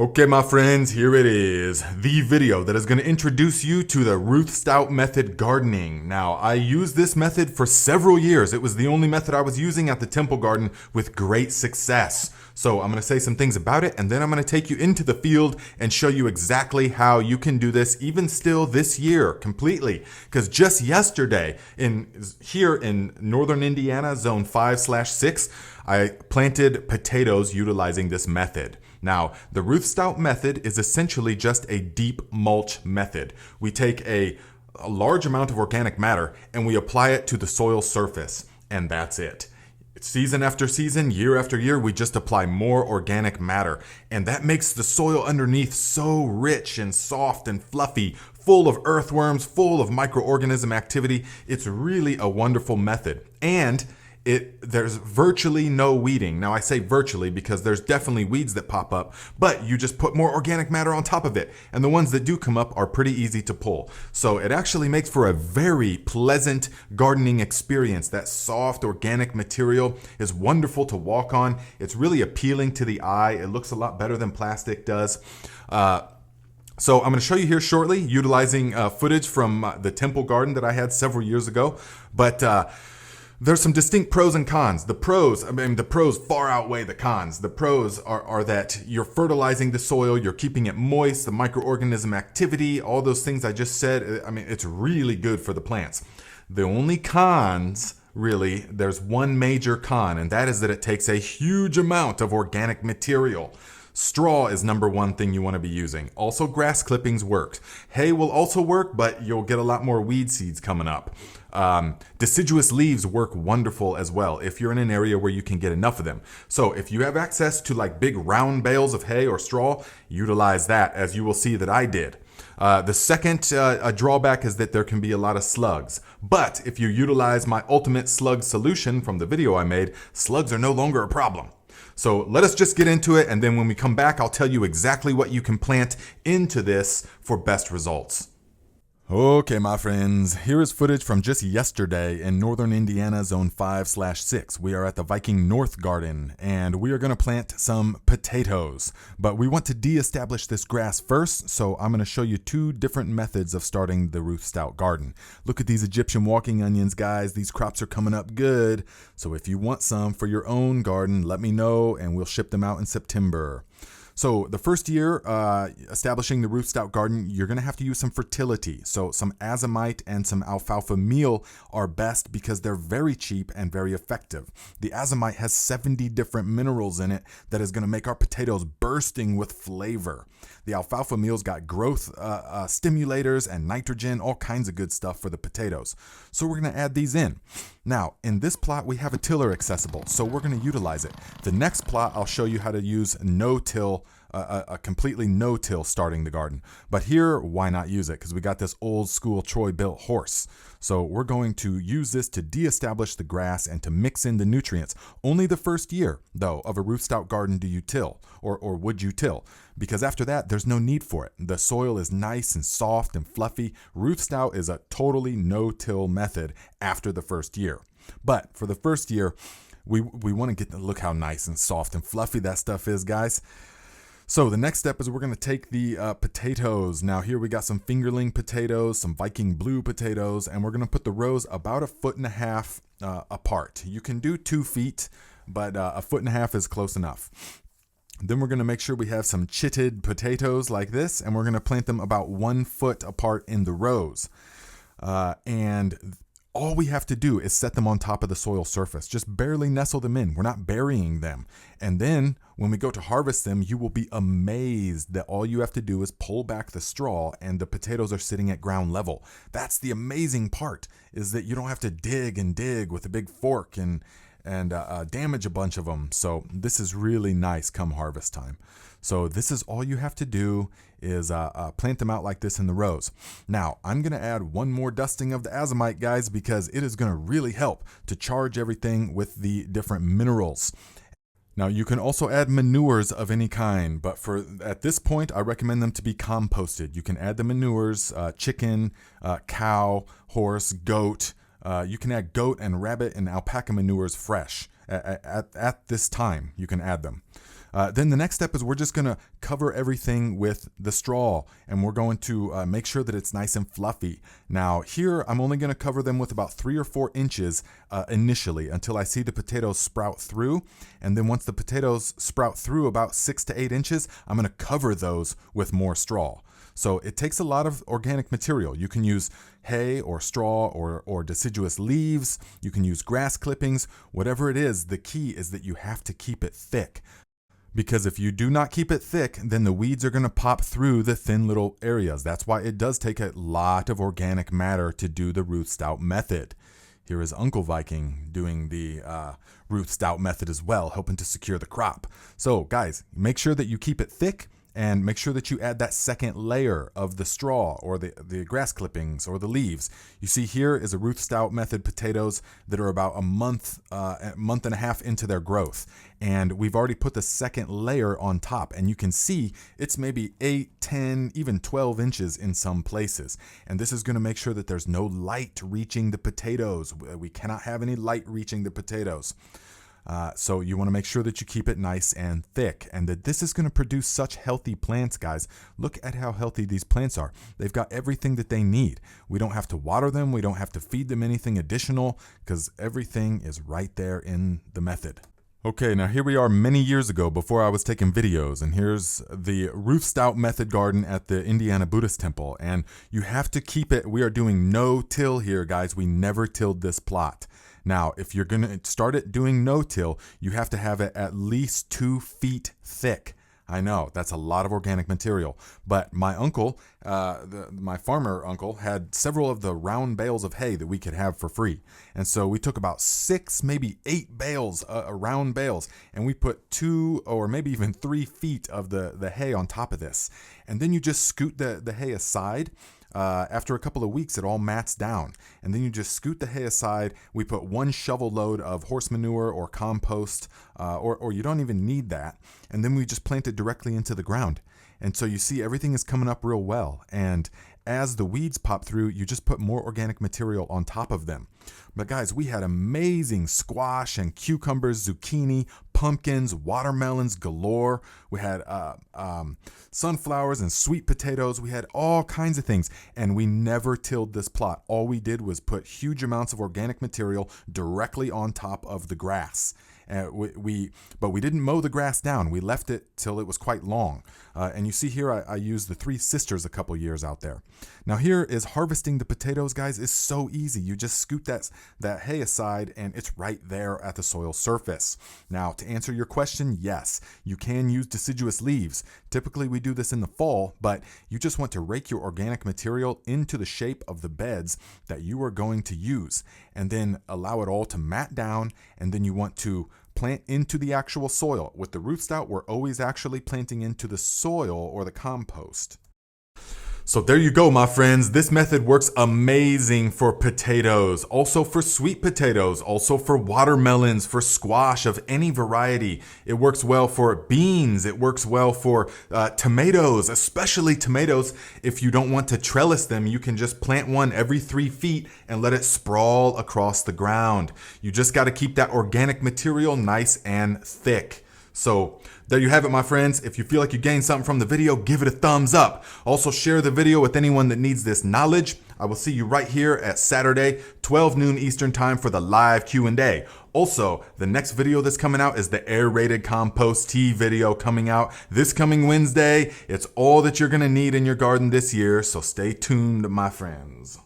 Okay, my friends, here it is. The video that is going to introduce you to the Ruth Stout method gardening. Now, I used this method for several years. It was the only method I was using at the temple garden with great success. So I'm going to say some things about it, and then I'm going to take you into the field and show you exactly how you can do this even still this year completely. Because just yesterday, here in northern Indiana, zone 5/6, I planted potatoes utilizing this method. Now, the Ruth Stout method is essentially just a deep mulch method. We take a large amount of organic matter and we apply it to the soil surface, and that's it. Season after season, year after year, we just apply more organic matter, and that makes the soil underneath so rich and soft and fluffy, full of earthworms, full of microorganism activity. It's really a wonderful method. And there's virtually no weeding. Now I say virtually because there's definitely weeds that pop up, but you just put more organic matter on top of it. And the ones that do come up are pretty easy to pull. So it actually makes for a very pleasant gardening experience. That soft organic material is wonderful to walk on. It's really appealing to the eye. It looks a lot better than plastic does. So I'm going to show you here shortly, utilizing footage from the temple garden that I had several years ago. But there's some distinct pros and cons. The pros far outweigh the cons. The pros are that you're fertilizing the soil, you're keeping it moist, the microorganism activity, all those things I just said. It's really good for the plants. The only cons, really, there's one major con, and that is that it takes a huge amount of organic material. Straw is number one thing you want to be using. Also, grass clippings work. Hay will also work, but you'll get a lot more weed seeds coming up. Deciduous leaves work wonderful as well if you're in an area where you can get enough of them. So if you have access to like big round bales of hay or straw, utilize that, as you will see that I did. The second drawback is that there can be a lot of slugs. But if you utilize my ultimate slug solution from the video I made, slugs are no longer a problem. So let us just get into it, and then when we come back, I'll tell you exactly what you can plant into this for best results. Okay, my friends, here is footage from just yesterday in northern Indiana, zone 5/6. We are at the Viking North Garden, and we are going to plant some potatoes. But we want to de-establish this grass first, so I'm going to show you two different methods of starting the Ruth Stout garden. Look at these Egyptian walking onions, guys. These crops are coming up good. So if you want some for your own garden, let me know, and we'll ship them out in September. So the first year, establishing the Ruth Stout garden, you're going to have to use some fertility. So some azomite and some alfalfa meal are best because they're very cheap and very effective. The azomite has 70 different minerals in it that is going to make our potatoes bursting with flavor. The alfalfa meal's got growth stimulators and nitrogen, all kinds of good stuff for the potatoes. So we're going to add these in. Now, in this plot, we have a tiller accessible, so we're going to utilize it. The next plot, I'll show you how to use no-till, a completely no-till starting the garden. But here, why not use it? Because we got this old school Troy-built horse. So we're going to use this to de-establish the grass and to mix in the nutrients. Only the first year, though, of a Ruth Stout garden do you till, or would you till? Because after that, there's no need for it. The soil is nice and soft and fluffy. Ruth Stout is a totally no-till method after the first year. But for the first year, we want to look how nice and soft and fluffy that stuff is, guys. So the next step is we're going to take the potatoes. Now here we got some fingerling potatoes, some Viking blue potatoes, and we're going to put the rows about 1.5 feet apart. You can do 2 feet, but 1.5 feet is close enough. Then we're going to make sure we have some chitted potatoes like this, and we're going to plant them about 1 foot apart in the rows. And all we have to do is set them on top of the soil surface. Just barely nestle them in. We're not burying them. And then when we go to harvest them, you will be amazed that all you have to do is pull back the straw and the potatoes are sitting at ground level. That's the amazing part, is that you don't have to dig and dig with a big fork and damage a bunch of them. So this is really nice come harvest time. So this is all you have to do is plant them out like this in the rows. Now, I'm going to add one more dusting of the azomite, guys, because it is going to really help to charge everything with the different minerals. Now, you can also add manures of any kind, but at this point, I recommend them to be composted. You can add the manures, chicken, cow, horse, goat. You can add goat and rabbit and alpaca manures fresh. At this time, you can add them. Then the next step is we're just going to cover everything with the straw, and we're going to make sure that it's nice and fluffy. Now here I'm only going to cover them with about 3 or 4 inches initially until I see the potatoes sprout through, and then once the potatoes sprout through about 6 to 8 inches, I'm going to cover those with more straw. So it takes a lot of organic material. You can use hay or straw or deciduous leaves. You can use grass clippings. Whatever it is, the key is that you have to keep it thick. Because if you do not keep it thick, then the weeds are going to pop through the thin little areas. That's why it does take a lot of organic matter to do the Ruth Stout method. Here is Uncle Viking doing the Ruth Stout method as well, helping to secure the crop. So guys, make sure that you keep it thick, and make sure that you add that second layer of the straw or the grass clippings or the leaves. You see here is a Ruth Stout method potatoes that are about a month and a half into their growth. And we've already put the second layer on top, and you can see it's maybe 8, 10, even 12 inches in some places. And this is going to make sure that there's no light reaching the potatoes. We cannot have any light reaching the potatoes. So you want to make sure that you keep it nice and thick, and that this is going to produce such healthy plants, guys. Look at how healthy these plants are. They've got everything that they need. We don't have to water them. We don't have to feed them anything additional because everything is right there in the method. Okay, now here we are many years ago before I was taking videos, and here's the Ruth Stout method garden at the Indiana Buddhist temple, and you have to keep it. We are doing no-till here, guys. We never tilled this plot. Now, if you're going to start it doing no-till, you have to have it at least 2 feet thick. I know, that's a lot of organic material. But my uncle, my farmer uncle, had several of the round bales of hay that we could have for free. And so we took about 6, maybe 8 bales, round bales, and we put 2 or maybe even 3 feet of the hay on top of this. And then you just scoot the hay aside. After a couple of weeks, it all mats down, and then you just scoot the hay aside. We put 1 shovel load of horse manure or compost, or you don't even need that, and then we just plant it directly into the ground. And so you see everything is coming up real well, and as the weeds pop through, you just put more organic material on top of them. But guys, we had amazing squash and cucumbers, zucchini, pumpkins, watermelons galore. We had sunflowers and sweet potatoes. We had all kinds of things, and we never tilled this plot. All we did was put huge amounts of organic material directly on top of the grass. But we didn't mow the grass down. We left it till it was quite long. And you see here, I used the 3 sisters a couple years out there. Now here is harvesting the potatoes, guys. It's so easy. You just scoot that hay aside, and it's right there at the soil surface. Now, to answer your question, yes, you can use deciduous leaves. Typically, we do this in the fall, but you just want to rake your organic material into the shape of the beds that you are going to use, and then allow it all to mat down, and then you want to plant into the actual soil. With the Ruth Stout, we're always actually planting into the soil or the compost. So there you go, my friends. This method works amazing for potatoes, also for sweet potatoes, also for watermelons, for squash of any variety. It works well for beans. It works well for tomatoes, especially tomatoes. If you don't want to trellis them, you can just plant one every 3 feet and let it sprawl across the ground. You just got to keep that organic material nice and thick. So there you have it, my friends. If you feel like you gained something from the video, give it a thumbs up. Also share the video with anyone that needs this knowledge. I will see you right here at Saturday, 12 noon Eastern time for the live Q&A. Also, the next video that's coming out is the aerated compost tea video coming out this coming Wednesday. It's all that you're going to need in your garden this year, so stay tuned, my friends.